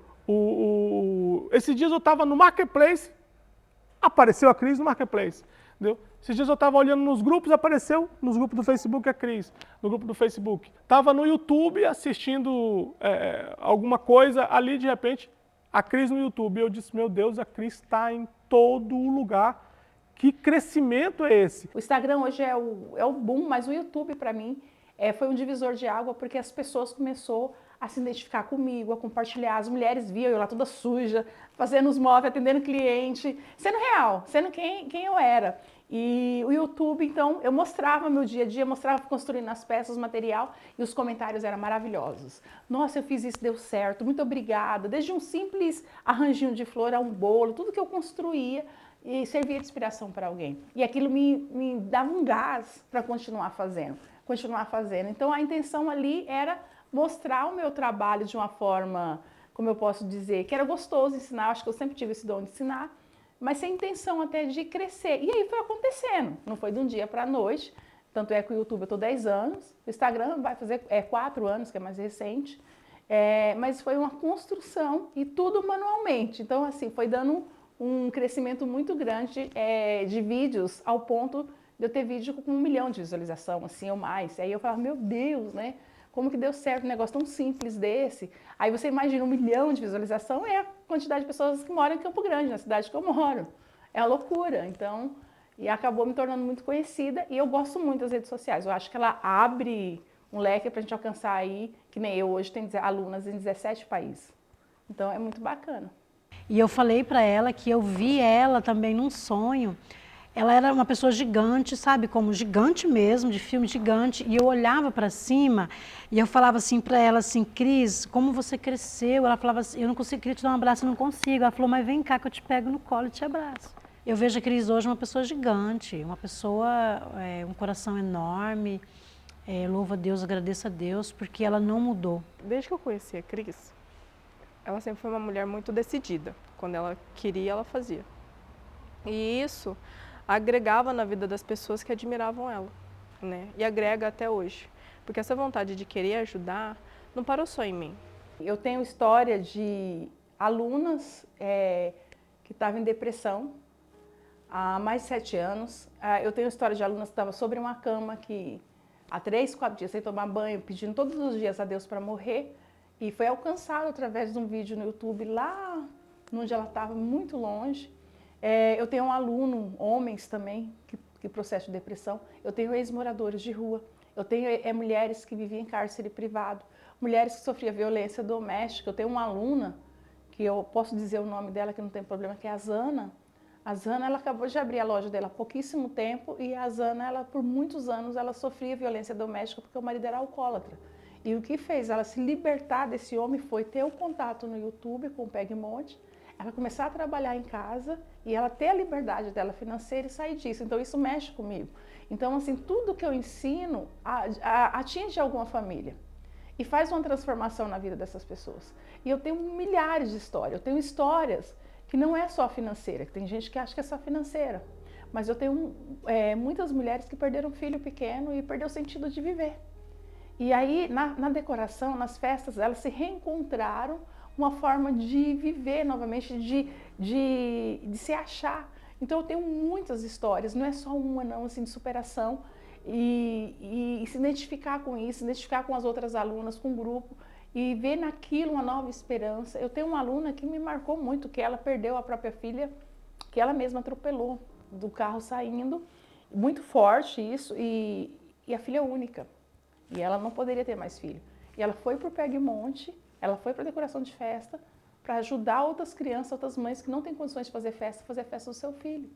esses dias eu estava no Marketplace, apareceu a Cris no Marketplace. Entendeu? Esses dias eu estava olhando nos grupos, apareceu nos grupos do Facebook a Cris, no grupo do Facebook. Estava no YouTube assistindo alguma coisa, ali de repente, a Cris no YouTube. Eu disse, meu Deus, a Cris está em todo lugar. Que crescimento é esse? O Instagram hoje é o boom, mas o YouTube para mim foi um divisor de água porque as pessoas começaram a se identificar comigo, a compartilhar. As mulheres viam eu lá toda suja, fazendo os móveis, atendendo cliente, sendo real, sendo quem eu era. E o YouTube, então, eu mostrava meu dia a dia, mostrava construindo as peças, o material, e os comentários eram maravilhosos. Nossa, eu fiz isso, deu certo, muito obrigada. Desde um simples arranjinho de flor a um bolo, tudo que eu construía e servia de inspiração para alguém. E aquilo me dava um gás para continuar fazendo. Então, a intenção ali era mostrar o meu trabalho de uma forma, como eu posso dizer, que era gostoso ensinar. Acho que eu sempre tive esse dom de ensinar, mas sem intenção até de crescer. E aí foi acontecendo, não foi de um dia para a noite. Tanto é que o YouTube eu estou 10 anos, o Instagram vai fazer 4 anos, que é mais recente. Mas foi uma construção e tudo manualmente. Então, assim, foi dando um crescimento muito grande de vídeos, ao ponto de eu ter vídeo com 1 milhão de visualização, assim, ou mais. Aí eu falava, meu Deus, né? Como que deu certo um negócio tão simples desse? Aí você imagina 1 milhão de visualização é a quantidade de pessoas que moram em Campo Grande, na cidade que eu moro. É uma loucura. Então, e acabou me tornando muito conhecida e eu gosto muito das redes sociais. Eu acho que ela abre um leque para a gente alcançar aí, que nem eu hoje tenho alunas em 17 países. Então, é muito bacana. E eu falei para ela que eu vi ela também num sonho. Ela era uma pessoa gigante, sabe, como gigante mesmo, de filme gigante, e eu olhava para cima e eu falava assim para ela assim, Cris, como você cresceu? Ela falava assim, eu não consigo, queria te dar um abraço, eu não consigo. Ela falou, mas vem cá que eu te pego no colo e te abraço. Eu vejo a Cris hoje uma pessoa gigante, uma pessoa, um coração enorme, louvo a Deus, agradeço a Deus, porque ela não mudou. Desde que eu conheci a Cris, ela sempre foi uma mulher muito decidida. Quando ela queria, ela fazia. E isso agregava na vida das pessoas que admiravam ela, né? E agrega até hoje. Porque essa vontade de querer ajudar não parou só em mim. Eu tenho história de alunas que estavam em depressão há mais de 7 anos. Eu tenho história de alunas que estavam sobre uma cama que há 3, 4 dias sem tomar banho, pedindo todos os dias a Deus para morrer. E foi alcançado através de um vídeo no YouTube lá onde ela estava, muito longe. Eu tenho um aluno, homens também, que processam depressão. Eu tenho ex-moradores de rua. Eu tenho mulheres que viviam em cárcere privado. Mulheres que sofriam violência doméstica. Eu tenho uma aluna, que eu posso dizer o nome dela, que não tem problema, que é a Zana. A Zana, ela acabou de abrir a loja dela há pouquíssimo tempo. E a Zana, ela, por muitos anos, ela sofria violência doméstica porque o marido era alcoólatra. E o que fez ela se libertar desse homem foi ter o contato no YouTube com o Pegmonte, ela começar a trabalhar em casa e ela ter a liberdade dela financeira e sair disso. Então isso mexe comigo. Então assim, tudo que eu ensino atinge alguma família e faz uma transformação na vida dessas pessoas. E eu tenho milhares de histórias. Eu tenho histórias que não é só financeira, que tem gente que acha que é só financeira. Mas eu tenho muitas mulheres que perderam filho pequeno e perdeu o sentido de viver. E aí, na decoração, nas festas, elas se reencontraram uma forma de viver novamente, de se achar. Então eu tenho muitas histórias, não é só uma não, assim, de superação e se identificar com isso, se identificar com as outras alunas, com o grupo e ver naquilo uma nova esperança. Eu tenho uma aluna que me marcou muito, que ela perdeu a própria filha, que ela mesma atropelou do carro saindo, muito forte isso, e a filha única. E ela não poderia ter mais filho. E ela foi para o Pegmonte, ela foi para a decoração de festa, para ajudar outras crianças, outras mães que não têm condições de fazer festa do seu filho.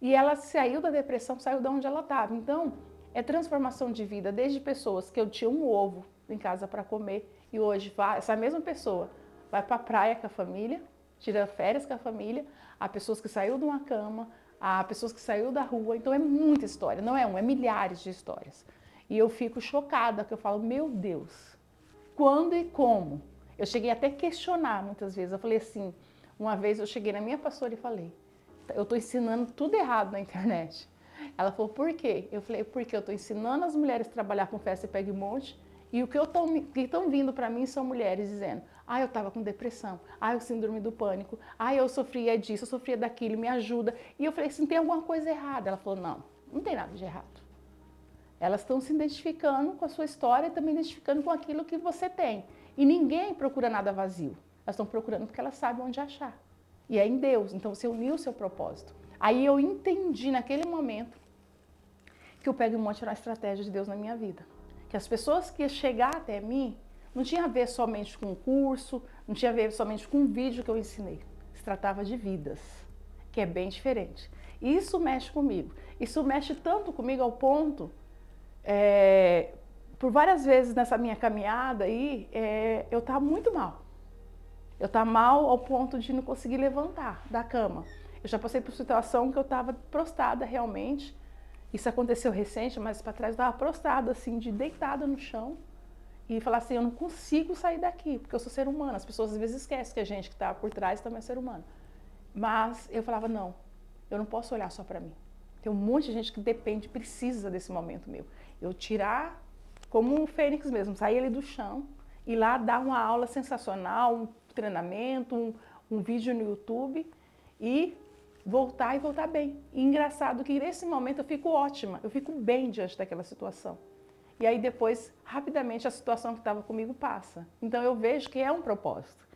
E ela saiu da depressão, saiu de onde ela estava. Então, é transformação de vida, desde pessoas que eu tinha um ovo em casa para comer, e hoje essa mesma pessoa vai para a praia com a família, tira férias com a família, há pessoas que saíram de uma cama, há pessoas que saíram da rua. Então, é muita história, não é uma, é milhares de histórias. E eu fico chocada, que eu falo, meu Deus, quando e como? Eu cheguei até a questionar muitas vezes. Eu falei assim, uma vez eu cheguei na minha pastora e falei, eu estou ensinando tudo errado na internet. Ela falou, por quê? Eu falei, porque eu estou ensinando as mulheres a trabalhar com festa e Pegmonte, e o que estão vindo para mim são mulheres dizendo, eu estava com depressão, eu síndrome do pânico, eu sofria disso, eu sofria daquilo, me ajuda. E eu falei assim, tem alguma coisa errada? Ela falou, não tem nada de errado. Elas estão se identificando com a sua história e também identificando com aquilo que você tem. E ninguém procura nada vazio. Elas estão procurando porque elas sabem onde achar. E é em Deus. Então você uniu o seu propósito. Aí eu entendi naquele momento que o Pegmonte era uma estratégia de Deus na minha vida. Que as pessoas que iam chegar até mim não tinha a ver somente com um curso, não tinha a ver somente com um vídeo que eu ensinei. Se tratava de vidas, que é bem diferente. E isso mexe comigo. Isso mexe tanto comigo ao ponto... por várias vezes nessa minha caminhada aí, eu estava muito mal. Eu estava mal ao ponto de não conseguir levantar da cama. Eu já passei por situação que eu estava prostrada realmente. Isso aconteceu recente, mas para trás eu estava prostrada, assim, deitada no chão. E falar assim, eu não consigo sair daqui, porque eu sou ser humano. As pessoas às vezes esquecem que a gente que está por trás também é ser humano. Mas eu falava, não, eu não posso olhar só para mim. Tem um monte de gente que depende, precisa desse momento meu. Eu tirar, como um fênix mesmo, sair ali do chão, ir lá dar uma aula sensacional, um treinamento, um vídeo no YouTube e voltar bem. E engraçado que nesse momento eu fico ótima, eu fico bem diante daquela situação. E aí depois, rapidamente, a situação que estava comigo passa. Então eu vejo que é um propósito,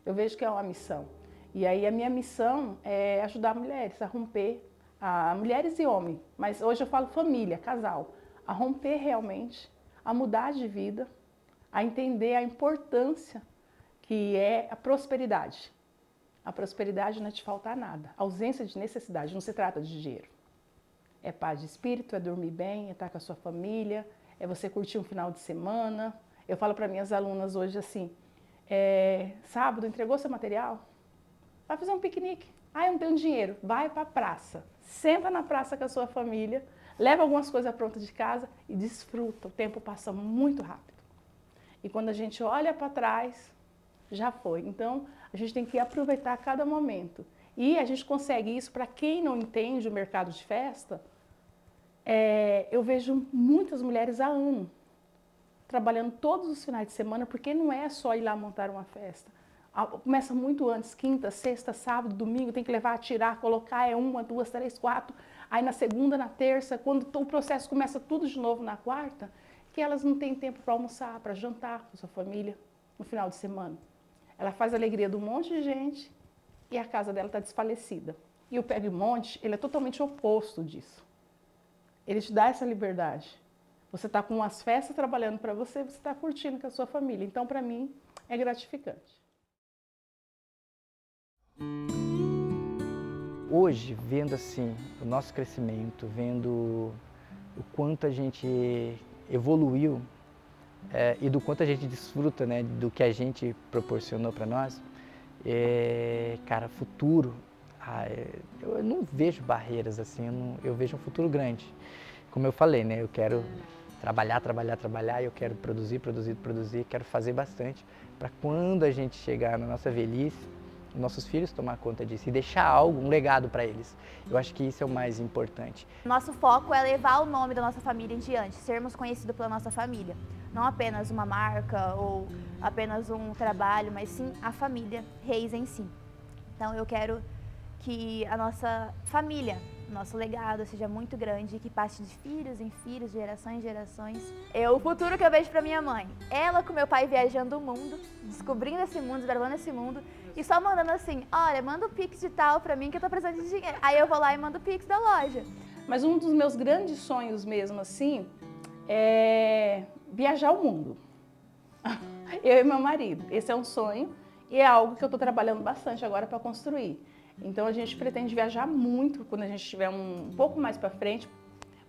eu vejo que é uma missão. E aí a minha missão é ajudar mulheres a romper, mulheres e homens, mas hoje eu falo família, casal, a romper realmente, a mudar de vida, a entender a importância que é a prosperidade. A prosperidade não é te faltar nada, a ausência de necessidade, não se trata de dinheiro. É paz de espírito, é dormir bem, é estar com a sua família, é você curtir um final de semana. Eu falo para minhas alunas hoje assim, sábado entregou seu material? Vai fazer um piquenique. Eu não tenho dinheiro. Vai para a praça. Senta na praça com a sua família, leva algumas coisas prontas de casa e desfruta. O tempo passa muito rápido. E quando a gente olha para trás, já foi. Então, a gente tem que aproveitar cada momento. E a gente consegue isso para quem não entende o mercado de festa. Eu vejo muitas mulheres há ano trabalhando todos os finais de semana, porque não é só ir lá montar uma festa. Começa muito antes, quinta, sexta, sábado, domingo, tem que levar, tirar, colocar, 1, 2, 3, 4. Aí na segunda, na terça, quando o processo começa tudo de novo na quarta, que elas não têm tempo para almoçar, para jantar com a sua família no final de semana. Ela faz a alegria de um monte de gente e a casa dela está desfalecida. E o Pegmonte, ele é totalmente oposto disso. Ele te dá essa liberdade. Você está com umas festas trabalhando para você, você está curtindo com a sua família. Então, para mim, é gratificante. Hoje, vendo assim o nosso crescimento, vendo o quanto a gente evoluiu, e do quanto a gente desfruta, né, do que a gente proporcionou para nós, cara, futuro, eu não vejo barreiras assim, eu vejo um futuro grande. Como eu falei, né, eu quero trabalhar, eu quero produzir, quero fazer bastante para quando a gente chegar na nossa velhice, nossos filhos tomar conta disso e deixar algo, um legado para eles. Eu acho que isso é o mais importante. Nosso foco é levar o nome da nossa família em diante, sermos conhecidos pela nossa família. Não apenas uma marca ou apenas um trabalho, mas sim a família Reis em si. Então eu quero que a nossa família, nosso legado seja muito grande e que passe de filhos em filhos, gerações em gerações. O futuro que eu vejo para minha mãe, ela com meu pai viajando o mundo, descobrindo esse mundo, desbravando esse mundo e só mandando assim, olha, manda o Pix de tal para mim que eu tô precisando de dinheiro. Aí eu vou lá e mando o Pix da loja. Mas um dos meus grandes sonhos mesmo assim é viajar o mundo. Eu e meu marido. Esse é um sonho e é algo que eu estou trabalhando bastante agora para construir. Então a gente pretende viajar muito quando a gente estiver um pouco mais para frente.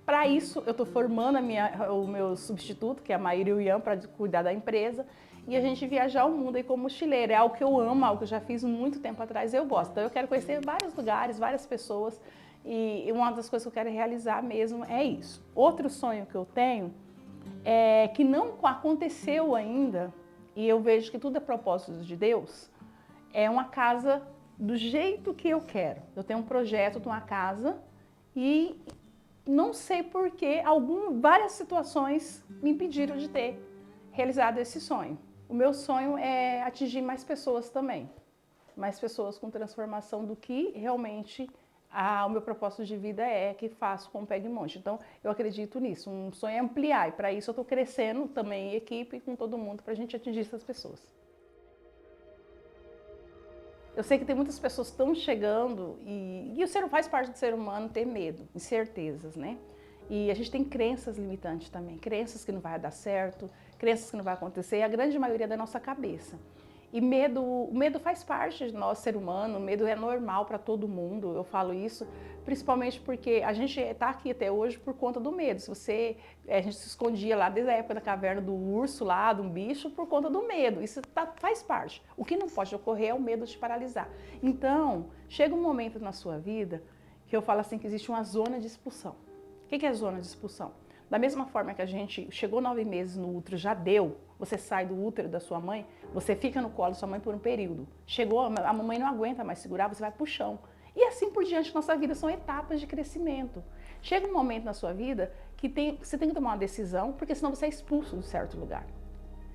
Para isso eu estou formando o meu substituto, que é a Maíra e o Ian, para cuidar da empresa. E a gente viajar o mundo aí como mochileira. É algo que eu amo, algo que eu já fiz muito tempo atrás, eu gosto. Então eu quero conhecer vários lugares, várias pessoas. E uma das coisas que eu quero realizar mesmo é isso. Outro sonho que eu tenho é que não aconteceu ainda, e eu vejo que tudo é propósito de Deus, é uma casa do jeito que eu quero. Eu tenho um projeto de uma casa e não sei por que várias situações me impediram de ter realizado esse sonho. O meu sonho é atingir mais pessoas também, mais pessoas com transformação do que realmente o meu propósito de vida que faço com o Pé de Monte. Então, eu acredito nisso. Um sonho é ampliar e para isso eu estou crescendo também em equipe com todo mundo para a gente atingir essas pessoas. Eu sei que tem muitas pessoas que estão chegando e o ser faz parte do ser humano ter medo, incertezas, né? E a gente tem crenças limitantes também, crenças que não vai dar certo, crenças que não vai acontecer, e a grande maioria é da nossa cabeça. E o medo faz parte de nós, ser humano, o medo é normal para todo mundo, eu falo isso, principalmente porque a gente está aqui até hoje por conta do medo. A gente se escondia lá desde a época da caverna do urso lá, de um bicho, por conta do medo, isso faz parte. O que não pode ocorrer é o medo de paralisar. Então, chega um momento na sua vida que eu falo assim que existe uma zona de expulsão. O que é zona de expulsão? Da mesma forma que a gente chegou 9 meses no útero, já deu, você sai do útero da sua mãe, você fica no colo da sua mãe por um período. Chegou, a mamãe não aguenta mais segurar, você vai pro chão. E assim por diante, nossa vida são etapas de crescimento. Chega um momento na sua vida que você tem que tomar uma decisão, porque senão você é expulso de certo lugar.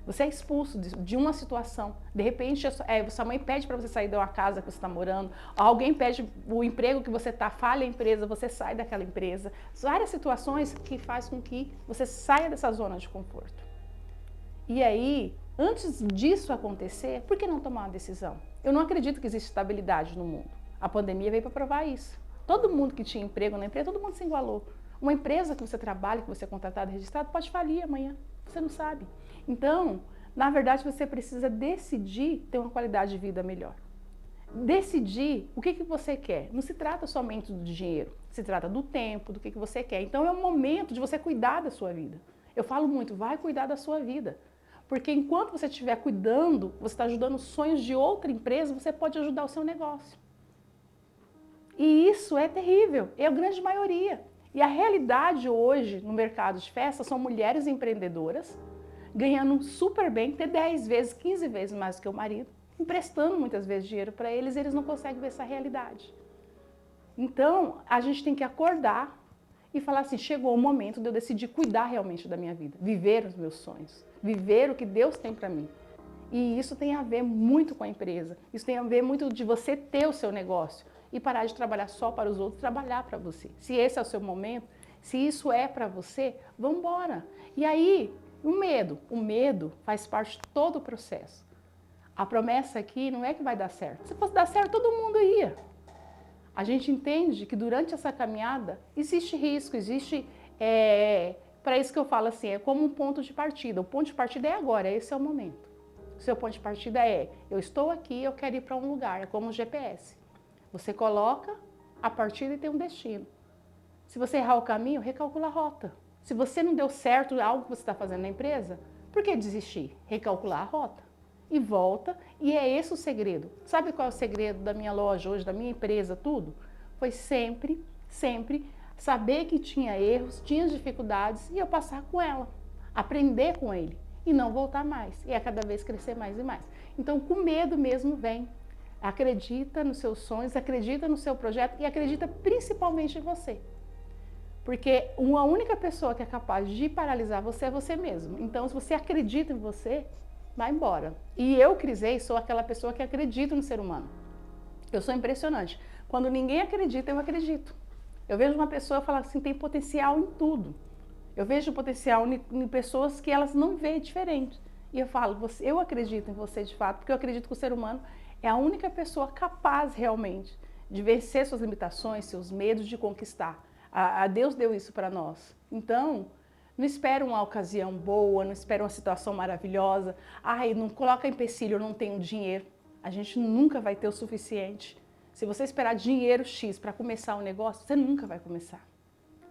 Você é expulso de uma situação. De repente, sua mãe pede para você sair de uma casa que você está morando, alguém pede o emprego que você está, falha a empresa, você sai daquela empresa. Várias situações que fazem com que você saia dessa zona de conforto. E aí, antes disso acontecer, por que não tomar uma decisão? Eu não acredito que existe estabilidade no mundo. A pandemia veio para provar isso. Todo mundo que tinha emprego na empresa, todo mundo se igualou. Uma empresa que você trabalha, que você é contratado e registrado, pode falir amanhã. Você não sabe. Então, na verdade, você precisa decidir ter uma qualidade de vida melhor. Decidir o que você quer. Não se trata somente do dinheiro, se trata do tempo, do que você quer. Então, é o momento de você cuidar da sua vida. Eu falo muito, vai cuidar da sua vida. Porque enquanto você estiver cuidando, você está ajudando os sonhos de outra empresa, você pode ajudar o seu negócio. E isso é terrível, é a grande maioria. E a realidade hoje no mercado de festas são mulheres empreendedoras, ganhando super bem, ter 10 vezes, 15 vezes mais do que o marido, emprestando muitas vezes dinheiro para eles e eles não conseguem ver essa realidade. Então, a gente tem que acordar e falar assim, chegou o momento de eu decidir cuidar realmente da minha vida, viver os meus sonhos, viver o que Deus tem para mim. E isso tem a ver muito com a empresa, isso tem a ver muito de você ter o seu negócio e parar de trabalhar só para os outros, trabalhar para você. Se esse é o seu momento, se isso é para você, vamos embora. E aí, o medo faz parte de todo o processo. A promessa aqui não é que vai dar certo. Se fosse dar certo, todo mundo ia. A gente entende que durante essa caminhada existe risco, para isso que eu falo assim, é como um ponto de partida. O ponto de partida é agora, esse é o momento. O seu ponto de partida é, eu estou aqui, eu quero ir para um lugar, é como o GPS. Você coloca a partida e tem um destino. Se você errar o caminho, recalcula a rota. Se você não deu certo algo que você está fazendo na empresa, Por que desistir? Recalcular a rota. E volta, e é esse o segredo. Sabe qual é o segredo da minha loja hoje, da minha empresa, tudo? Foi sempre saber que tinha erros, tinha dificuldades e eu passar com ela, aprender com ele e não voltar mais. E a cada vez crescer mais e mais. Então, com medo mesmo vem. Acredita nos seus sonhos, acredita no seu projeto e acredita principalmente em você. Porque uma única pessoa que é capaz de paralisar você é você mesmo. Então, se você acredita em você, vai embora. E eu, Cris Reis, sou aquela pessoa que acredita no ser humano. Eu sou impressionante. Quando ninguém acredita, eu acredito. Eu vejo uma pessoa e falo assim, tem potencial em tudo. Eu vejo potencial em pessoas que elas não veem diferente. E eu falo, eu acredito em você de fato, porque eu acredito que o ser humano é a única pessoa capaz realmente de vencer suas limitações, seus medos, de conquistar. A Deus deu isso para nós. Então, não espera uma ocasião boa, não espera uma situação maravilhosa. Ai, não coloca empecilho, eu não tenho dinheiro. A gente nunca vai ter o suficiente. Se você esperar dinheiro X para começar um negócio, você nunca vai começar.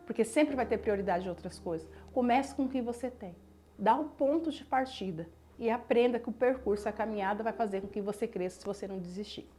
Porque sempre vai ter prioridade de outras coisas. Comece com o que você tem. Dá um ponto de partida e aprenda que o percurso, a caminhada vai fazer com que você cresça se você não desistir.